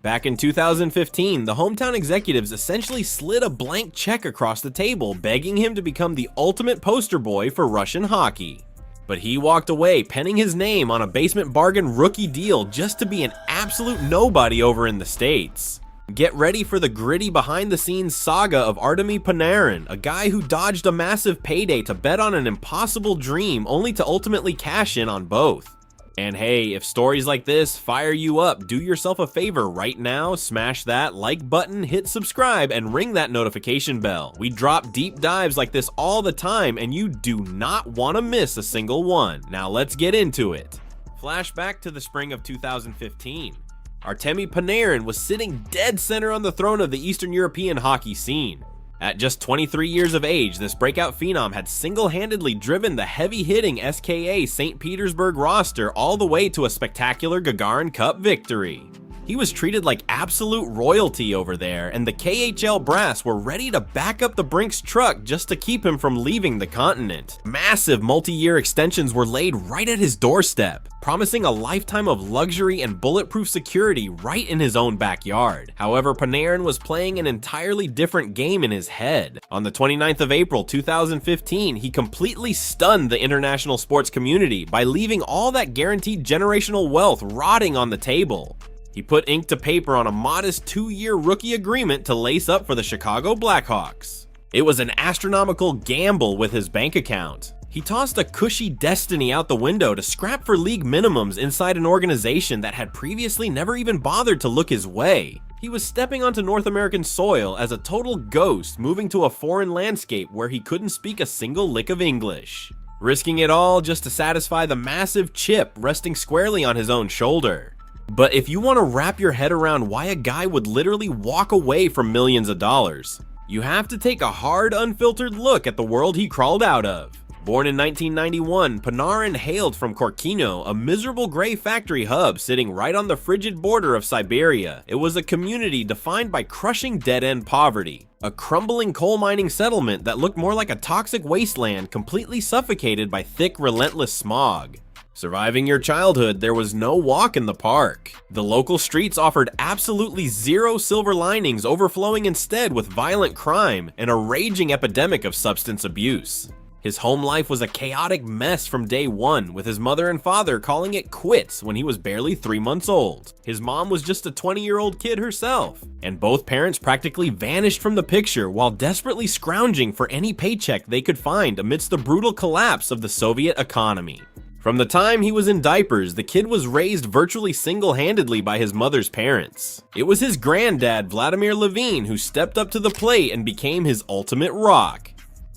Back in 2015, the hometown executives essentially slid a blank check across the table, begging him to become the ultimate poster boy for Russian hockey. But he walked away, penning his name on a basement bargain rookie deal just to be an absolute nobody over in the States. Get ready for the gritty behind-the-scenes saga of Artemi Panarin, a guy who dodged a massive payday to bet on an impossible dream only to ultimately cash in on both. And hey, if stories like this fire you up, do yourself a favor right now, smash that like button, hit subscribe, and ring that notification bell. We drop deep dives like this all the time, and you do not want to miss a single one. Now let's get into it. Flashback to the spring of 2015. Artemi Panarin was sitting dead center on the throne of the Eastern European hockey scene. At just 23 years of age, this breakout phenom had single-handedly driven the heavy-hitting SKA St. Petersburg roster all the way to a spectacular Gagarin Cup victory. He was treated like absolute royalty over there, and the KHL brass were ready to back up the Brinks truck just to keep him from leaving the continent. Massive multi-year extensions were laid right at his doorstep, promising a lifetime of luxury and bulletproof security right in his own backyard. However, Panarin was playing an entirely different game in his head. On the 29th of April 2015, he completely stunned the international sports community by leaving all that guaranteed generational wealth rotting on the table. He put ink to paper on a modest 2-year rookie agreement to lace up for the Chicago Blackhawks. It was an astronomical gamble with his bank account. He tossed a cushy destiny out the window to scrap for league minimums inside an organization that had previously never even bothered to look his way. He was stepping onto North American soil as a total ghost, moving to a foreign landscape where he couldn't speak a single lick of English. Risking it all just to satisfy the massive chip resting squarely on his own shoulder. But if you want to wrap your head around why a guy would literally walk away from millions of dollars, you have to take a hard, unfiltered look at the world he crawled out of. Born in 1991, Panarin hailed from Korkino, a miserable gray factory hub sitting right on the frigid border of Siberia. It was a community defined by crushing dead-end poverty, a crumbling coal mining settlement that looked more like a toxic wasteland completely suffocated by thick, relentless smog. Surviving your childhood, there was no walk in the park. The local streets offered absolutely zero silver linings, overflowing instead with violent crime and a raging epidemic of substance abuse. His home life was a chaotic mess from day one, with his mother and father calling it quits when he was barely 3 months old. His mom was just a 20-year-old kid herself, and both parents practically vanished from the picture while desperately scrounging for any paycheck they could find amidst the brutal collapse of the Soviet economy. From the time he was in diapers, the kid was raised virtually single-handedly by his mother's parents. It was his granddad, Vladimir Levine, who stepped up to the plate and became his ultimate rock.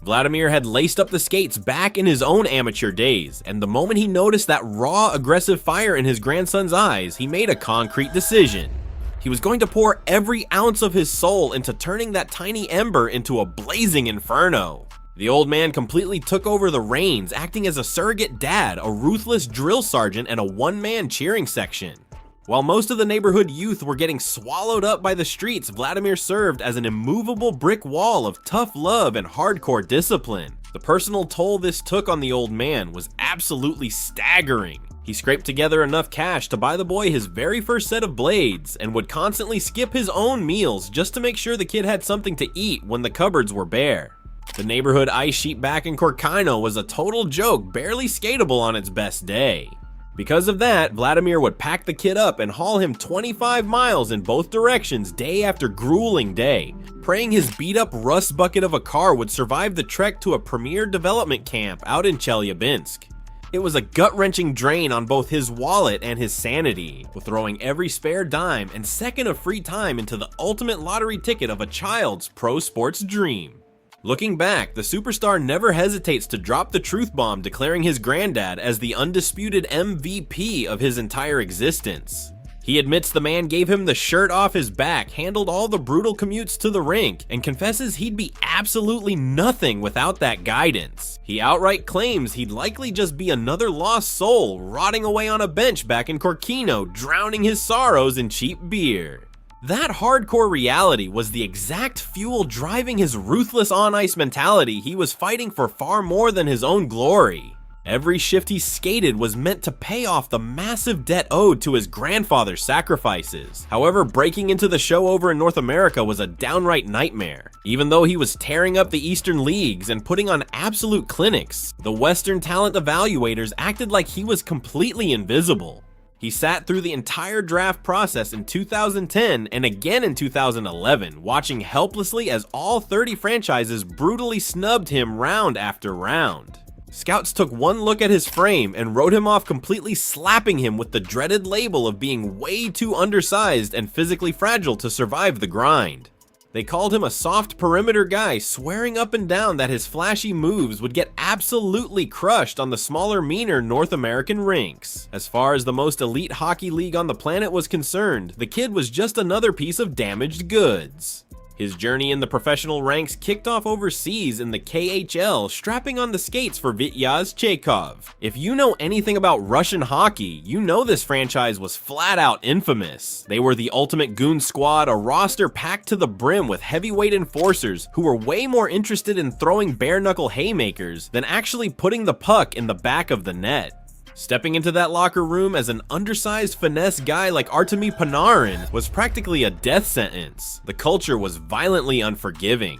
Vladimir had laced up the skates back in his own amateur days, and the moment he noticed that raw, aggressive fire in his grandson's eyes, he made a concrete decision. He was going to pour every ounce of his soul into turning that tiny ember into a blazing inferno. The old man completely took over the reins, acting as a surrogate dad, a ruthless drill sergeant, and a one-man cheering section. While most of the neighborhood youth were getting swallowed up by the streets, Vladimir served as an immovable brick wall of tough love and hardcore discipline. The personal toll this took on the old man was absolutely staggering. He scraped together enough cash to buy the boy his very first set of blades, and would constantly skip his own meals just to make sure the kid had something to eat when the cupboards were bare. The neighborhood ice sheet back in Korkino was a total joke, barely skatable on its best day. Because of that, Vladimir would pack the kid up and haul him 25 miles in both directions day after grueling day, praying his beat-up rust bucket of a car would survive the trek to a premier development camp out in Chelyabinsk. It was a gut-wrenching drain on both his wallet and his sanity, with throwing every spare dime and second of free time into the ultimate lottery ticket of a child's pro sports dream. Looking back, the superstar never hesitates to drop the truth bomb, declaring his granddad as the undisputed MVP of his entire existence. He admits the man gave him the shirt off his back, handled all the brutal commutes to the rink, and confesses he'd be absolutely nothing without that guidance. He outright claims he'd likely just be another lost soul, rotting away on a bench back in Korkino, drowning his sorrows in cheap beer. That hardcore reality was the exact fuel driving his ruthless on-ice mentality he was fighting for far more than his own glory. Every shift he skated was meant to pay off the massive debt owed to his grandfather's sacrifices. However, breaking into the show over in North America was a downright nightmare. Even though he was tearing up the Eastern leagues and putting on absolute clinics, the Western talent evaluators acted like he was completely invisible. He sat through the entire draft process in 2010 and again in 2011, watching helplessly as all 30 franchises brutally snubbed him round after round. Scouts took one look at his frame and wrote him off, completely slapping him with the dreaded label of being way too undersized and physically fragile to survive the grind. They called him a soft perimeter guy, swearing up and down that his flashy moves would get absolutely crushed on the smaller, meaner North American rinks. As far as the most elite hockey league on the planet was concerned, the kid was just another piece of damaged goods. His journey in the professional ranks kicked off overseas in the KHL, strapping on the skates for Vityaz Chekhov. If you know anything about Russian hockey, you know this franchise was flat out infamous. They were the ultimate goon squad, a roster packed to the brim with heavyweight enforcers who were way more interested in throwing bare-knuckle haymakers than actually putting the puck in the back of the net. Stepping into that locker room as an undersized finesse guy like Artemi Panarin was practically a death sentence. The culture was violently unforgiving.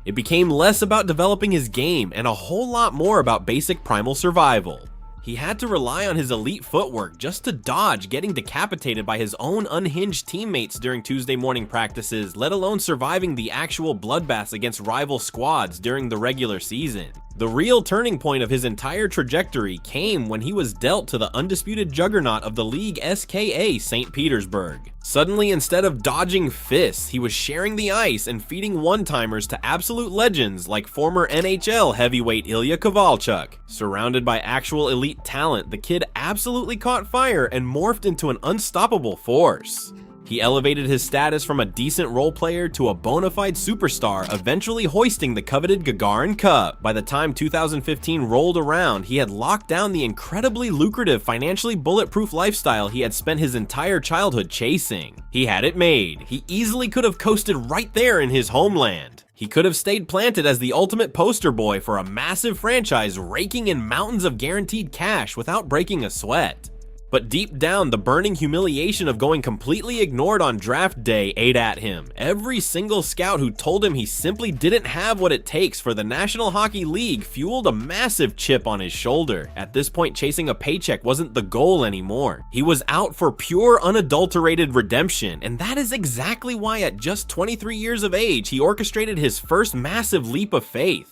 It became less about developing his game and a whole lot more about basic primal survival. He had to rely on his elite footwork just to dodge getting decapitated by his own unhinged teammates during Tuesday morning practices, let alone surviving the actual bloodbaths against rival squads during the regular season. The real turning point of his entire trajectory came when he was dealt to the undisputed juggernaut of the league, SKA St. Petersburg. Suddenly, instead of dodging fists, he was sharing the ice and feeding one-timers to absolute legends like former NHL heavyweight Ilya Kovalchuk. Surrounded by actual elite talent, the kid absolutely caught fire and morphed into an unstoppable force. He elevated his status from a decent role player to a bona fide superstar, eventually hoisting the coveted Gagarin Cup. By the time 2015 rolled around, he had locked down the incredibly lucrative, financially bulletproof lifestyle he had spent his entire childhood chasing. He had it made. He easily could have coasted right there in his homeland. He could have stayed planted as the ultimate poster boy for a massive franchise, raking in mountains of guaranteed cash without breaking a sweat. But deep down, the burning humiliation of going completely ignored on draft day ate at him. Every single scout who told him he simply didn't have what it takes for the National Hockey League fueled a massive chip on his shoulder. At this point, chasing a paycheck wasn't the goal anymore. He was out for pure, unadulterated redemption, and that is exactly why at just 23 years of age, he orchestrated his first massive leap of faith.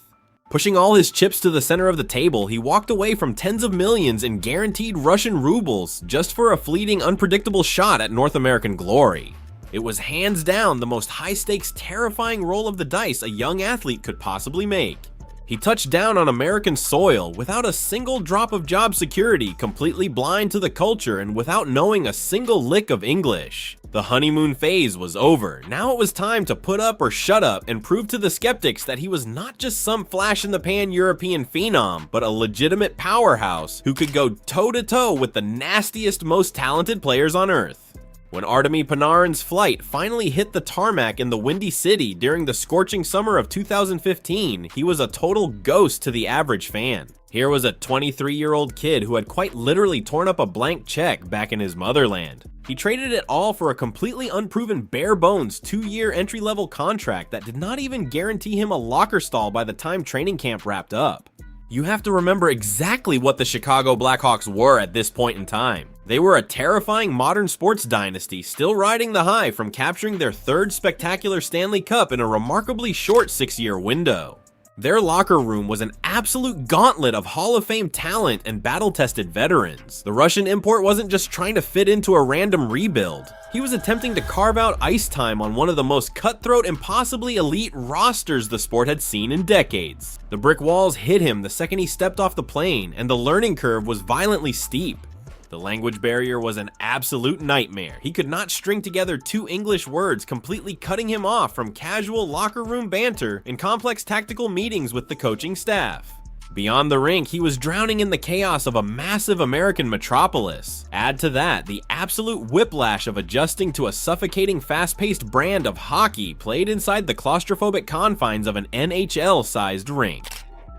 Pushing all his chips to the center of the table, he walked away from tens of millions in guaranteed Russian rubles just for a fleeting, unpredictable shot at North American glory. It was hands down the most high-stakes, terrifying roll of the dice a young athlete could possibly make. He touched down on American soil without a single drop of job security, completely blind to the culture and without knowing a single lick of English. The honeymoon phase was over. Now it was time to put up or shut up and prove to the skeptics that he was not just some flash-in-the-pan European phenom, but a legitimate powerhouse who could go toe-to-toe with the nastiest, most talented players on Earth. When Artemi Panarin's flight finally hit the tarmac in the Windy City during the scorching summer of 2015, he was a total ghost to the average fan. Here was a 23-year-old kid who had quite literally torn up a blank check back in his motherland. He traded it all for a completely unproven bare-bones 2-year entry-level contract that did not even guarantee him a locker stall by the time training camp wrapped up. You have to remember exactly what the Chicago Blackhawks were at this point in time. They were a terrifying modern sports dynasty, still riding the high from capturing their third spectacular Stanley Cup in a remarkably short 6-year window. Their locker room was an absolute gauntlet of Hall of Fame talent and battle-tested veterans. The Russian import wasn't just trying to fit into a random rebuild. He was attempting to carve out ice time on one of the most cutthroat and possibly elite rosters the sport had seen in decades. The brick walls hit him the second he stepped off the plane, and the learning curve was violently steep. The language barrier was an absolute nightmare. He could not string together 2 English words, completely cutting him off from casual locker room banter and complex tactical meetings with the coaching staff. Beyond the rink, he was drowning in the chaos of a massive American metropolis. Add to that the absolute whiplash of adjusting to a suffocating, fast-paced brand of hockey played inside the claustrophobic confines of an NHL-sized rink.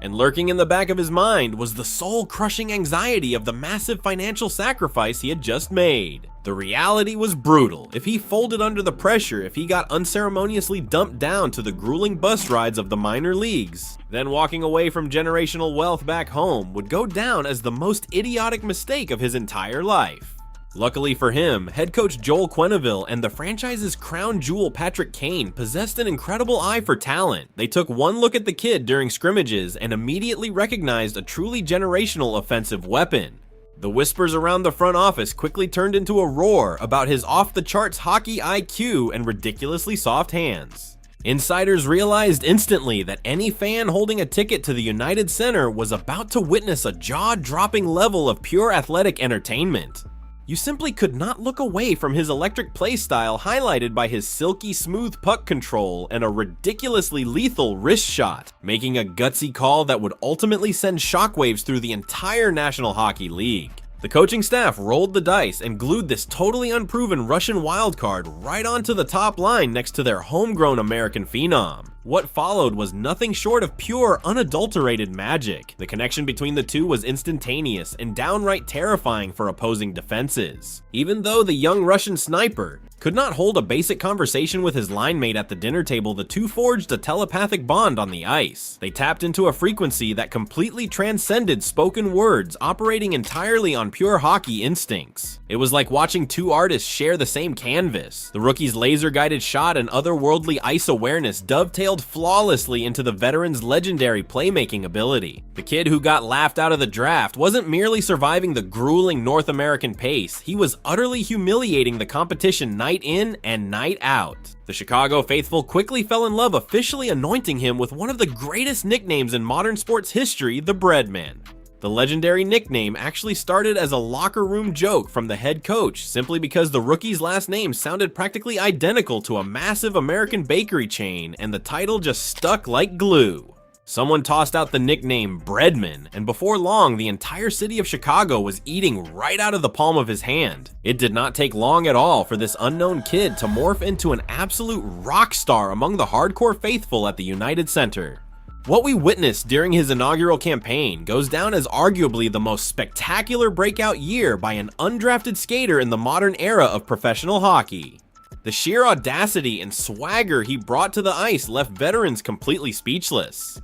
And lurking in the back of his mind was the soul-crushing anxiety of the massive financial sacrifice he had just made. The reality was brutal. If he folded under the pressure, if he got unceremoniously dumped down to the grueling bus rides of the minor leagues, then walking away from generational wealth back home would go down as the most idiotic mistake of his entire life. Luckily for him, head coach Joel Quenneville and the franchise's crown jewel Patrick Kane possessed an incredible eye for talent. They took one look at the kid during scrimmages and immediately recognized a truly generational offensive weapon. The whispers around the front office quickly turned into a roar about his off-the-charts hockey IQ and ridiculously soft hands. Insiders realized instantly that any fan holding a ticket to the United Center was about to witness a jaw-dropping level of pure athletic entertainment. You simply could not look away from his electric play style, highlighted by his silky smooth puck control and a ridiculously lethal wrist shot, making a gutsy call that would ultimately send shockwaves through the entire National Hockey League. The coaching staff rolled the dice and glued this totally unproven Russian wildcard right onto the top line next to their homegrown American phenom. What followed was nothing short of pure, unadulterated magic. The connection between the two was instantaneous and downright terrifying for opposing defenses. Even though the young Russian sniper could not hold a basic conversation with his line mate at the dinner table, the two forged a telepathic bond on the ice. They tapped into a frequency that completely transcended spoken words, operating entirely on pure hockey instincts. It was like watching two artists share the same canvas. The rookie's laser-guided shot and otherworldly ice awareness dovetailed flawlessly into the veteran's legendary playmaking ability. The kid who got laughed out of the draft wasn't merely surviving the grueling North American pace, he was utterly humiliating the competition night in and night out. The Chicago faithful quickly fell in love, officially anointing him with one of the greatest nicknames in modern sports history, the Breadman. The legendary nickname actually started as a locker room joke from the head coach, simply because the rookie's last name sounded practically identical to a massive American bakery chain, and the title just stuck like glue. Someone tossed out the nickname Breadman, and before long, the entire city of Chicago was eating right out of the palm of his hand. It did not take long at all for this unknown kid to morph into an absolute rock star among the hardcore faithful at the United Center. What we witnessed during his inaugural campaign goes down as arguably the most spectacular breakout year by an undrafted skater in the modern era of professional hockey. The sheer audacity and swagger he brought to the ice left veterans completely speechless.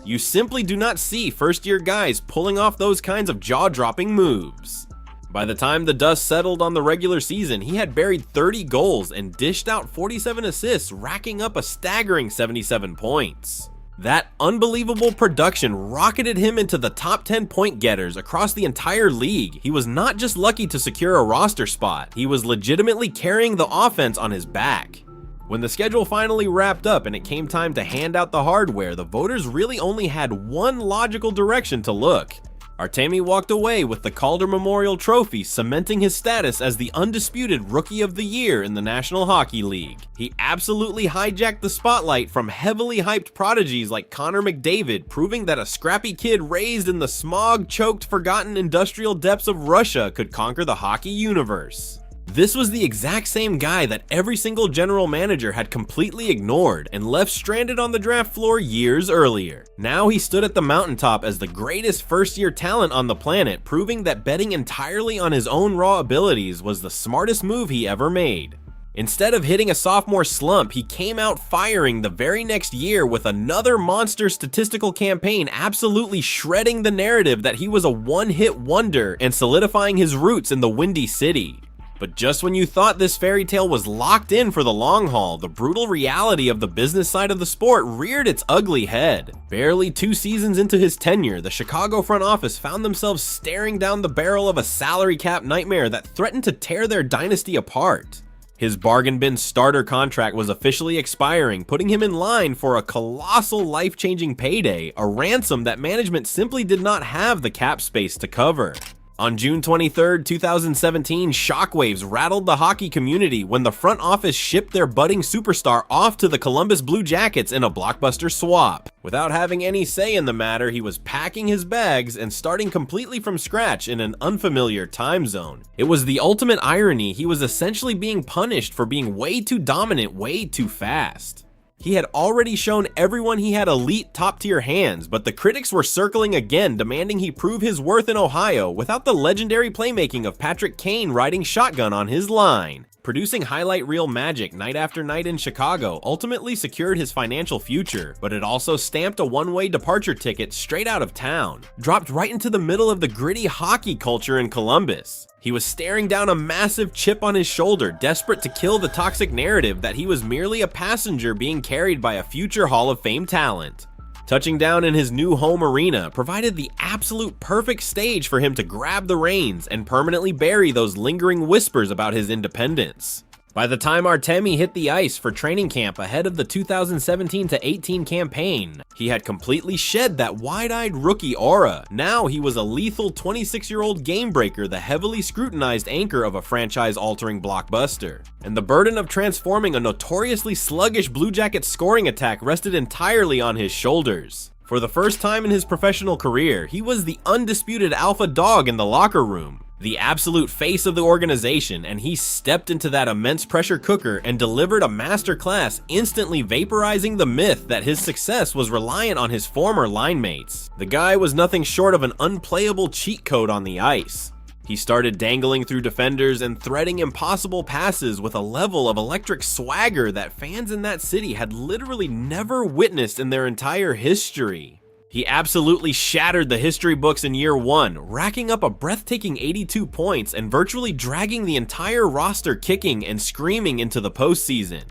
You simply do not see first-year guys pulling off those kinds of jaw-dropping moves. By the time the dust settled on the regular season, he had buried 30 goals and dished out 47 assists, racking up a staggering 77 points. That unbelievable production rocketed him into the top 10 point getters across the entire league. He was not just lucky to secure a roster spot, he was legitimately carrying the offense on his back. When the schedule finally wrapped up and it came time to hand out the hardware, the voters really only had one logical direction to look. Artemi walked away with the Calder Memorial Trophy, cementing his status as the undisputed Rookie of the Year in the National Hockey League. He absolutely hijacked the spotlight from heavily hyped prodigies like Connor McDavid, proving that a scrappy kid raised in the smog-choked, forgotten industrial depths of Russia could conquer the hockey universe. This was the exact same guy that every single general manager had completely ignored and left stranded on the draft floor years earlier. Now he stood at the mountaintop as the greatest first-year talent on the planet, proving that betting entirely on his own raw abilities was the smartest move he ever made. Instead of hitting a sophomore slump, he came out firing the very next year with another monster statistical campaign, absolutely shredding the narrative that he was a one-hit wonder and solidifying his roots in the Windy City. But just when you thought this fairy tale was locked in for the long haul, the brutal reality of the business side of the sport reared its ugly head. Barely 2 seasons into his tenure, the Chicago front office found themselves staring down the barrel of a salary cap nightmare that threatened to tear their dynasty apart. His bargain bin starter contract was officially expiring, putting him in line for a colossal life-changing payday, a ransom that management simply did not have the cap space to cover. On June 23, 2017, shockwaves rattled the hockey community when the front office shipped their budding superstar off to the Columbus Blue Jackets in a blockbuster swap. Without having any say in the matter, he was packing his bags and starting completely from scratch in an unfamiliar time zone. It was the ultimate irony. He was essentially being punished for being way too dominant, way too fast. He had already shown everyone he had elite top-tier hands, but the critics were circling again, demanding he prove his worth in Ohio without the legendary playmaking of Patrick Kane riding shotgun on his line. Producing highlight reel magic night after night in Chicago ultimately secured his financial future, but it also stamped a one-way departure ticket straight out of town, dropped right into the middle of the gritty hockey culture in Columbus. He was staring down a massive chip on his shoulder, desperate to kill the toxic narrative that he was merely a passenger being carried by a future Hall of Fame talent. Touching down in his new home arena provided the absolute perfect stage for him to grab the reins and permanently bury those lingering whispers about his independence. By the time Artemi hit the ice for training camp ahead of the 2017-18 campaign, he had completely shed that wide-eyed rookie aura. Now he was a lethal 26-year-old game breaker, the heavily scrutinized anchor of a franchise-altering blockbuster. And the burden of transforming a notoriously sluggish Blue Jackets scoring attack rested entirely on his shoulders. For the first time in his professional career, he was the undisputed alpha dog in the locker room, the absolute face of the organization, and he stepped into that immense pressure cooker and delivered a masterclass, instantly vaporizing the myth that his success was reliant on his former line mates. The guy was nothing short of an unplayable cheat code on the ice. He started dangling through defenders and threading impossible passes with a level of electric swagger that fans in that city had literally never witnessed in their entire history. He absolutely shattered the history books in year one, racking up a breathtaking 82 points and virtually dragging the entire roster kicking and screaming into the postseason.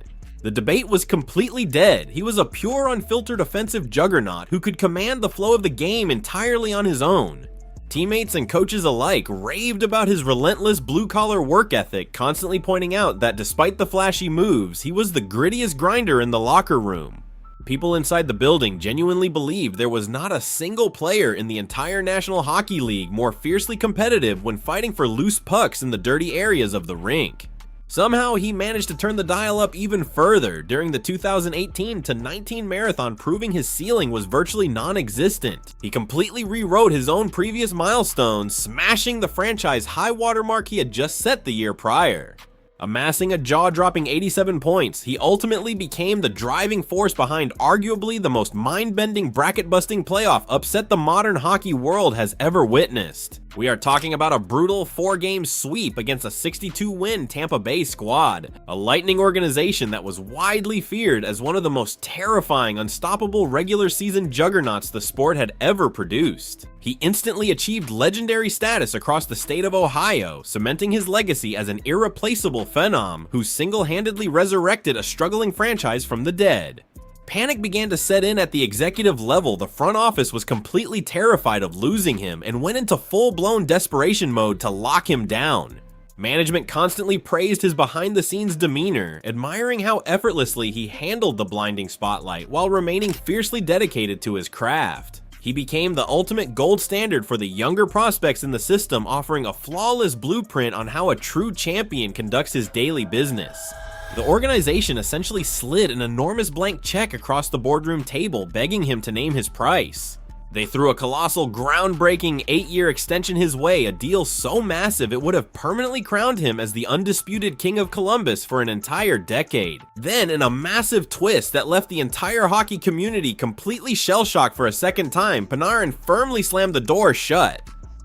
The debate was completely dead. He was a pure, unfiltered offensive juggernaut who could command the flow of the game entirely on his own. Teammates and coaches alike raved about his relentless blue-collar work ethic, constantly pointing out that despite the flashy moves, he was the grittiest grinder in the locker room. People inside the building genuinely believed there was not a single player in the entire National Hockey League more fiercely competitive when fighting for loose pucks in the dirty areas of the rink. Somehow he managed to turn the dial up even further during the 2018-19 marathon, proving his ceiling was virtually non-existent. He completely rewrote his own previous milestones, smashing the franchise high watermark he had just set the year prior. Amassing a jaw-dropping 87 points, he ultimately became the driving force behind arguably the most mind-bending bracket-busting playoff upset the modern hockey world has ever witnessed. We are talking about a brutal 4-game sweep against a 62-win Tampa Bay squad, a Lightning organization that was widely feared as one of the most terrifying, unstoppable regular season juggernauts the sport had ever produced. He instantly achieved legendary status across the state of Ohio, cementing his legacy as an irreplaceable phenom who single-handedly resurrected a struggling franchise from the dead. Panic began to set in at the executive level. The front office was completely terrified of losing him and went into full-blown desperation mode to lock him down. Management constantly praised his behind-the-scenes demeanor, admiring how effortlessly he handled the blinding spotlight while remaining fiercely dedicated to his craft. He became the ultimate gold standard for the younger prospects in the system, offering a flawless blueprint on how a true champion conducts his daily business. The organization essentially slid an enormous blank check across the boardroom table, begging him to name his price. They threw a colossal, groundbreaking 8-year extension his way, a deal so massive it would have permanently crowned him as the undisputed king of Columbus for an entire decade. Then, in a massive twist that left the entire hockey community completely shell-shocked for a second time, Panarin firmly slammed the door shut.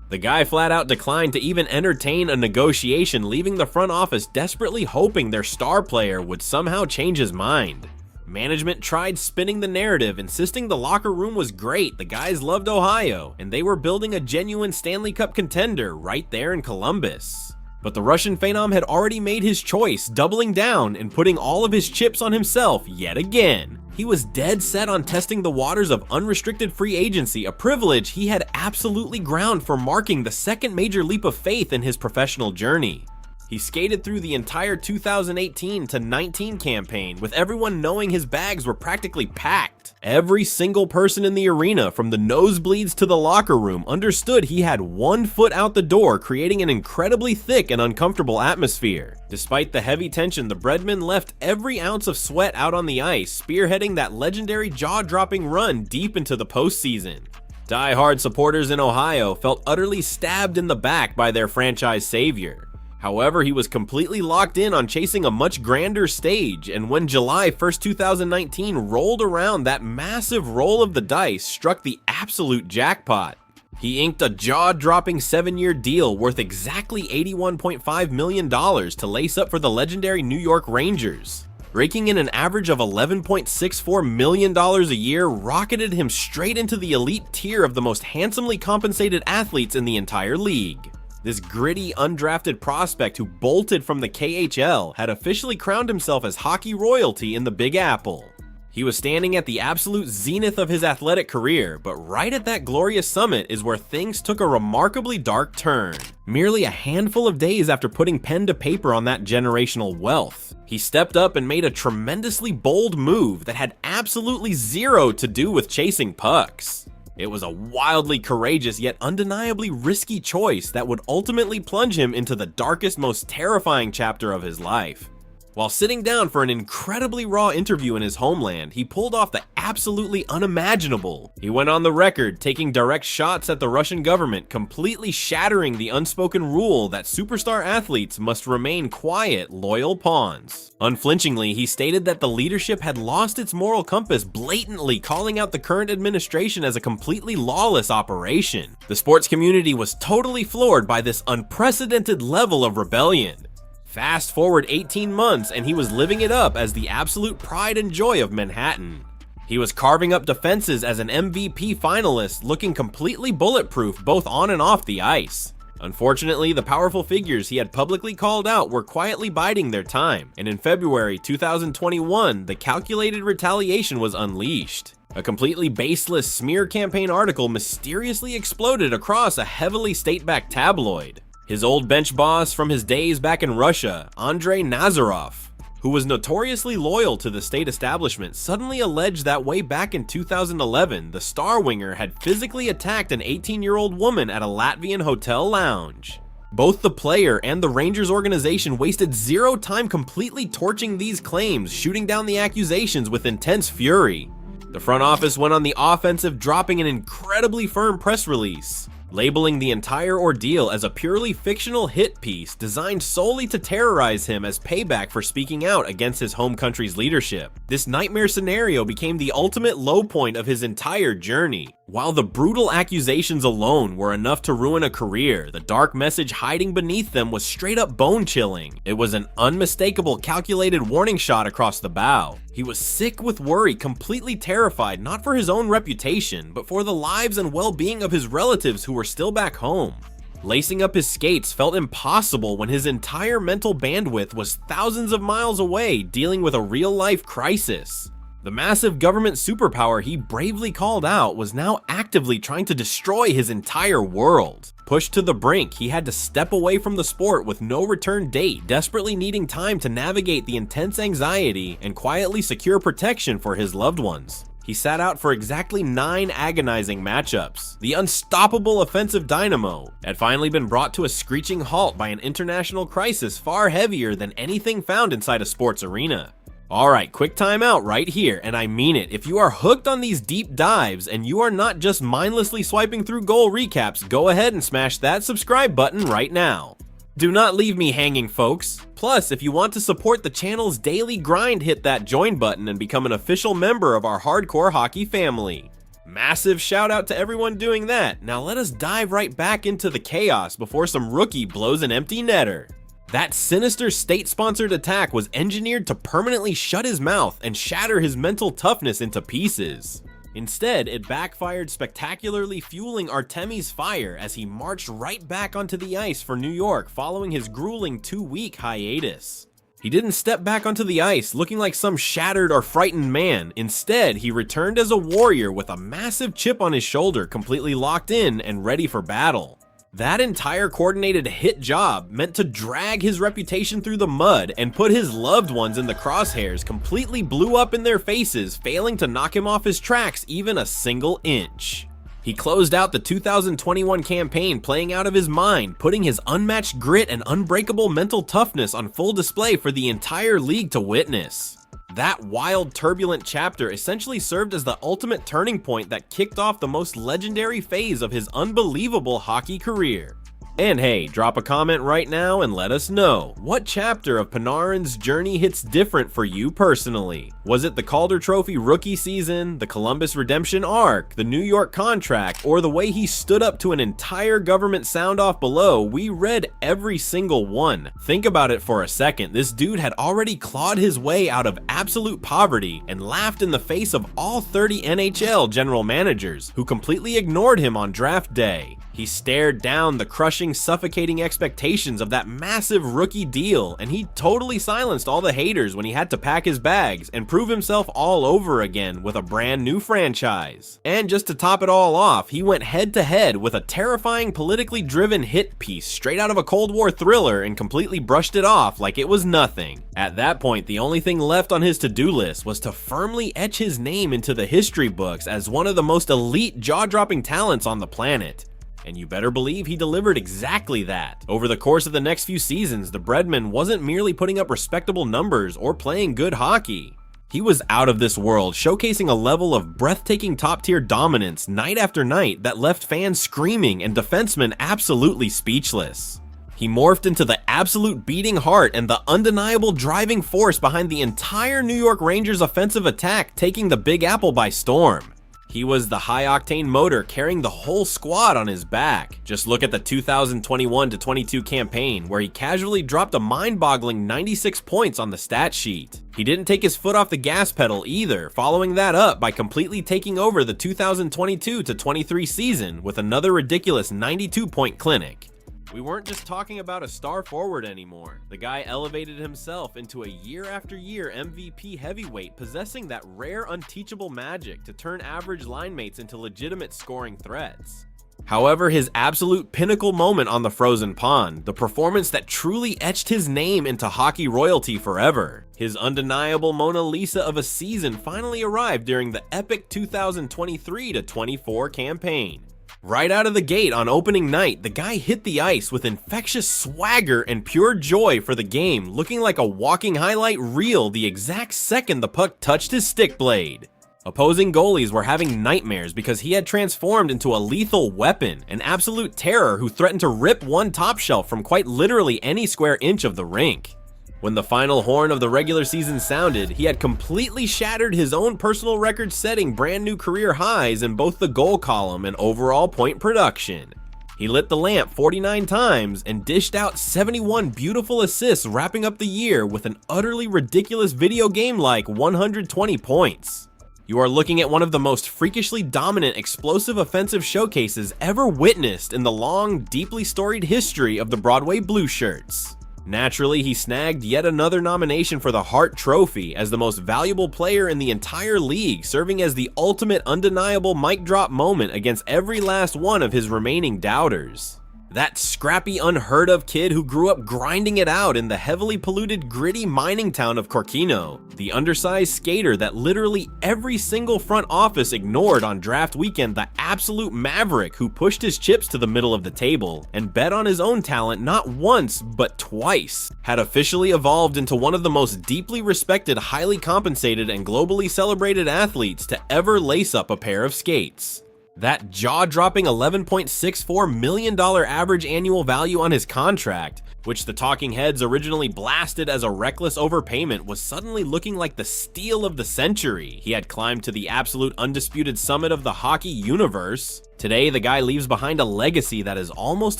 The guy flat out declined to even entertain a negotiation, leaving the front office desperately hoping their star player would somehow change his mind. Management tried spinning the narrative, insisting the locker room was great, the guys loved Ohio, and they were building a genuine Stanley Cup contender right there in Columbus. But the Russian phenom had already made his choice, doubling down and putting all of his chips on himself yet again. He was dead set on testing the waters of unrestricted free agency, a privilege he had absolutely ground for, marking the second major leap of faith in his professional journey. He skated through the entire 2018-19 campaign, with everyone knowing his bags were practically packed. Every single person in the arena, from the nosebleeds to the locker room, understood he had one foot out the door, creating an incredibly thick and uncomfortable atmosphere. Despite the heavy tension, the Breadman left every ounce of sweat out on the ice, spearheading that legendary jaw-dropping run deep into the postseason. Die-hard supporters in Ohio felt utterly stabbed in the back by their franchise savior. However, he was completely locked in on chasing a much grander stage, and when July 1st, 2019 rolled around, that massive roll of the dice struck the absolute jackpot. He inked a jaw-dropping 7-year deal worth exactly $81.5 million to lace up for the legendary New York Rangers. Raking in an average of $11.64 million a year rocketed him straight into the elite tier of the most handsomely compensated athletes in the entire league. This gritty, undrafted prospect who bolted from the KHL had officially crowned himself as hockey royalty in the Big Apple. He was standing at the absolute zenith of his athletic career, but right at that glorious summit is where things took a remarkably dark turn. Merely a handful of days after putting pen to paper on that generational wealth, he stepped up and made a tremendously bold move that had absolutely zero to do with chasing pucks. It was a wildly courageous yet undeniably risky choice that would ultimately plunge him into the darkest, most terrifying chapter of his life. While sitting down for an incredibly raw interview in his homeland, he pulled off the absolutely unimaginable. He went on the record taking direct shots at the Russian government, completely shattering the unspoken rule that superstar athletes must remain quiet, loyal pawns. Unflinchingly, he stated that the leadership had lost its moral compass, blatantly calling out the current administration as a completely lawless operation. The sports community was totally floored by this unprecedented level of rebellion. Fast forward 18 months and he was living it up as the absolute pride and joy of Manhattan. He was carving up defenses as an MVP finalist, looking completely bulletproof both on and off the ice. Unfortunately, the powerful figures he had publicly called out were quietly biding their time, and in February 2021, the calculated retaliation was unleashed. A completely baseless smear campaign article mysteriously exploded across a heavily state-backed tabloid. His old bench boss from his days back in Russia, Andrei Nazarov, who was notoriously loyal to the state establishment, suddenly alleged that way back in 2011, the star winger had physically attacked an 18-year-old woman at a Latvian hotel lounge. Both the player and the Rangers organization wasted zero time completely torching these claims, shooting down the accusations with intense fury. The front office went on the offensive, dropping an incredibly firm press release, labeling the entire ordeal as a purely fictional hit piece designed solely to terrorize him as payback for speaking out against his home country's leadership. This nightmare scenario became the ultimate low point of his entire journey. While the brutal accusations alone were enough to ruin a career, the dark message hiding beneath them was straight up bone-chilling. It was an unmistakable, calculated warning shot across the bow. He was sick with worry, completely terrified, not for his own reputation, but for the lives and well-being of his relatives who were still back home. Lacing up his skates felt impossible when his entire mental bandwidth was thousands of miles away, dealing with a real-life crisis. The massive government superpower he bravely called out was now actively trying to destroy his entire world. Pushed to the brink, he had to step away from the sport with no return date, desperately needing time to navigate the intense anxiety and quietly secure protection for his loved ones. He sat out for exactly 9 agonizing matchups. The unstoppable offensive dynamo had finally been brought to a screeching halt by an international crisis far heavier than anything found inside a sports arena. Alright, quick timeout right here, and I mean it. If you are hooked on these deep dives and you are not just mindlessly swiping through goal recaps, go ahead and smash that subscribe button right now. Do not leave me hanging, folks. Plus, if you want to support the channel's daily grind, hit that join button and become an official member of our hardcore hockey family. Massive shout out to everyone doing that. Now let us dive right back into the chaos before some rookie blows an empty netter. That sinister state-sponsored attack was engineered to permanently shut his mouth and shatter his mental toughness into pieces. Instead, it backfired, spectacularly fueling Artemi's fire as he marched right back onto the ice for New York following his grueling 2-week hiatus. He didn't step back onto the ice looking like some shattered or frightened man. Instead, he returned as a warrior with a massive chip on his shoulder, completely locked in and ready for battle. That entire coordinated hit job meant to drag his reputation through the mud and put his loved ones in the crosshairs completely blew up in their faces, failing to knock him off his tracks even a single inch. He closed out the 2021 campaign playing out of his mind, putting his unmatched grit and unbreakable mental toughness on full display for the entire league to witness. That wild, turbulent chapter essentially served as the ultimate turning point that kicked off the most legendary phase of his unbelievable hockey career. And hey, drop a comment right now and let us know, what chapter of Panarin's journey hits different for you personally? Was it the Calder Trophy rookie season, the Columbus redemption arc, the New York contract, or the way he stood up to an entire government sound-off below? We read every single one. Think about it for a second. This dude had already clawed his way out of absolute poverty and laughed in the face of all 30 NHL general managers who completely ignored him on draft day. He stared down the crushing, suffocating expectations of that massive rookie deal, and he totally silenced all the haters when he had to pack his bags and prove himself all over again with a brand new franchise. And just to top it all off, he went head to head with a terrifying, politically driven hit piece straight out of a Cold War thriller and completely brushed it off like it was nothing. At that point, the only thing left on his to-do list was to firmly etch his name into the history books as one of the most elite, jaw-dropping talents on the planet. And you better believe he delivered exactly that. Over the course of the next few seasons, the Breadman wasn't merely putting up respectable numbers or playing good hockey. He was out of this world, showcasing a level of breathtaking top-tier dominance night after night that left fans screaming and defensemen absolutely speechless. He morphed into the absolute beating heart and the undeniable driving force behind the entire New York Rangers offensive attack, taking the Big Apple by storm. He was the high-octane motor carrying the whole squad on his back. Just look at the 2021-22 campaign, where he casually dropped a mind-boggling 96 points on the stat sheet. He didn't take his foot off the gas pedal either, following that up by completely taking over the 2022-23 season with another ridiculous 92-point clinic. We weren't just talking about a star forward anymore. The guy elevated himself into a year-after-year MVP heavyweight, possessing that rare unteachable magic to turn average line mates into legitimate scoring threats. However, his absolute pinnacle moment on the frozen pond, the performance that truly etched his name into hockey royalty forever, his undeniable Mona Lisa of a season finally arrived during the epic 2023-24 campaign. Right out of the gate on opening night, the guy hit the ice with infectious swagger and pure joy for the game, looking like a walking highlight reel the exact second the puck touched his stick blade. Opposing goalies were having nightmares because he had transformed into a lethal weapon, an absolute terror who threatened to rip one top shelf from quite literally any square inch of the rink. When the final horn of the regular season sounded, he had completely shattered his own personal record-setting brand new career highs in both the goal column and overall point production. He lit the lamp 49 times and dished out 71 beautiful assists, wrapping up the year with an utterly ridiculous video game-like 120 points. You are looking at one of the most freakishly dominant, explosive offensive showcases ever witnessed in the long, deeply storied history of the Broadway Blue Shirts. Naturally, he snagged yet another nomination for the Hart Trophy as the most valuable player in the entire league, serving as the ultimate undeniable mic drop moment against every last one of his remaining doubters. That scrappy, unheard of kid who grew up grinding it out in the heavily polluted, gritty mining town of Corkino. The undersized skater that literally every single front office ignored on draft weekend. The absolute maverick who pushed his chips to the middle of the table and bet on his own talent not once, but twice. Had officially evolved into one of the most deeply respected, highly compensated, and globally celebrated athletes to ever lace up a pair of skates. That jaw-dropping $11.64 million average annual value on his contract, which the talking heads originally blasted as a reckless overpayment, was suddenly looking like the steal of the century. He had climbed to the absolute undisputed summit of the hockey universe. Today, the guy leaves behind a legacy that is almost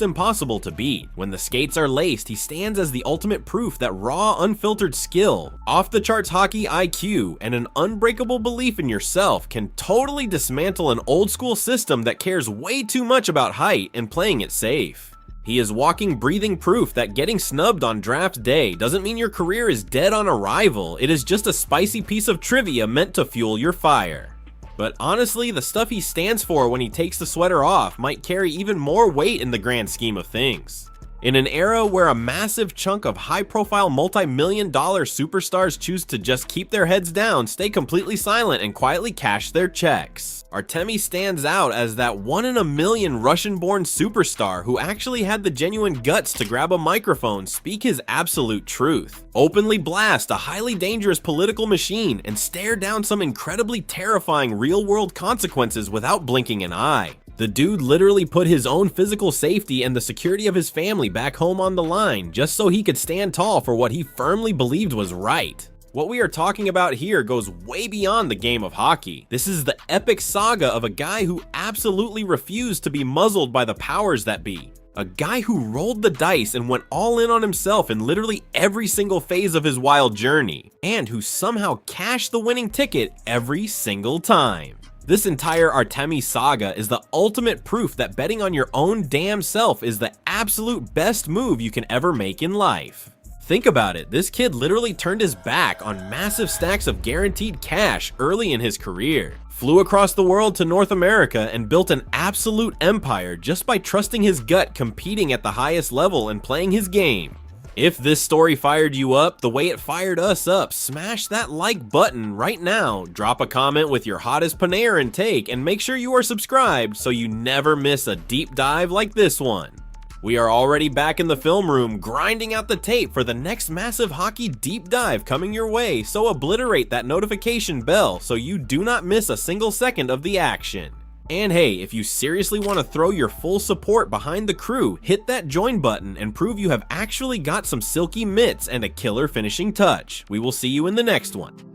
impossible to beat. When the skates are laced, he stands as the ultimate proof that raw, unfiltered skill, off-the-charts hockey IQ, and an unbreakable belief in yourself can totally dismantle an old-school system that cares way too much about height and playing it safe. He is walking, breathing proof that getting snubbed on draft day doesn't mean your career is dead on arrival. It is just a spicy piece of trivia meant to fuel your fire. But honestly, the stuff he stands for when he takes the sweater off might carry even more weight in the grand scheme of things. In an era where a massive chunk of high-profile multi-million-dollar superstars choose to just keep their heads down, stay completely silent, and quietly cash their checks, Artemi stands out as that one-in-a-million Russian-born superstar who actually had the genuine guts to grab a microphone, speak his absolute truth, openly blast a highly dangerous political machine, and stare down some incredibly terrifying real-world consequences without blinking an eye. The dude literally put his own physical safety and the security of his family back home on the line just so he could stand tall for what he firmly believed was right. What we are talking about here goes way beyond the game of hockey. This is the epic saga of a guy who absolutely refused to be muzzled by the powers that be. A guy who rolled the dice and went all in on himself in literally every single phase of his wild journey, and who somehow cashed the winning ticket every single time. This entire Artemi saga is the ultimate proof that betting on your own damn self is the absolute best move you can ever make in life. Think about it, this kid literally turned his back on massive stacks of guaranteed cash early in his career, flew across the world to North America and built an absolute empire just by trusting his gut, competing at the highest level and playing his game. If this story fired you up the way it fired us up, smash that like button right now, drop a comment with your hottest Panarin take, and make sure you are subscribed so you never miss a deep dive like this one. We are already back in the film room grinding out the tape for the next massive hockey deep dive coming your way, so obliterate that notification bell so you do not miss a single second of the action. And hey, if you seriously want to throw your full support behind the crew, hit that join button and prove you have actually got some silky mitts and a killer finishing touch. We will see you in the next one.